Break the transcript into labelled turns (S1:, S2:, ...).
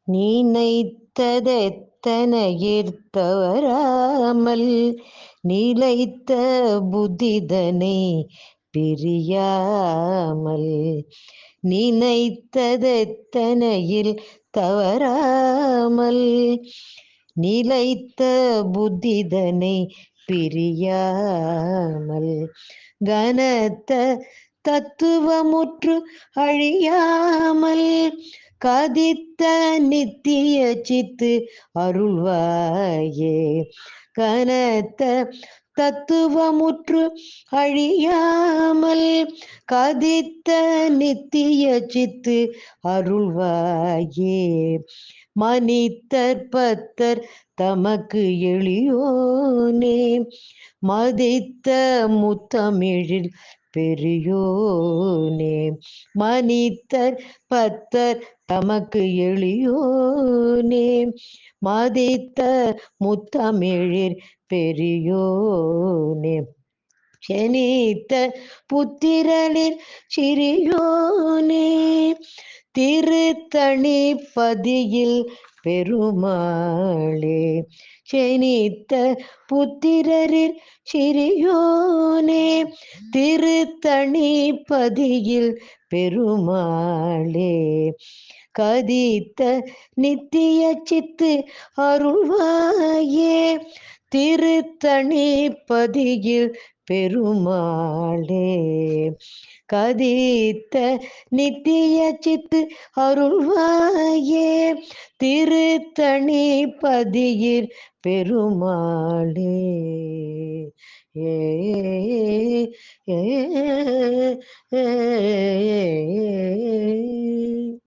S1: நினைத்ததெத்தனையிற்தவராமல் நிலைத்த புத்திதனை பிரியாமல் நினைத்ததெத்தனையில் தவறாமல் நிலைத்த புத்திதனை பிரியாமல் கனத்த தத்துவமுற்று அழியாமல் கதித்த நித்திய சித்து அருள்வாயே. கனத்த தத்துவமுற்று அழியாமல் கதித்த நித்திய சித்து அருள்வாயே. மனிதர் பத்தர் தமக்கு எளியோனே மதித்த முத்தமிழில் பெரியோனே. மனிதர் பத்தர் தமக்கு எளியோனே மதித்த முத்தமிழில் பெரியோனே. செனித்த புத்திரனில் சிறியோனே திருத்தணி பதியில் பெருமாளே. செனித்த புத்திரரில் சிறியோனே திருத்தணி பதியில் பெருமாளே. கதித்த நித்திய சித்து அருள்வாயே திருத்தணி பதியில் பெருமாளே. கதித்த நித்திய சித்து அருள்வாயே திருத்தணி பதியில் பெருமாளே. ஏ ஏ ஏ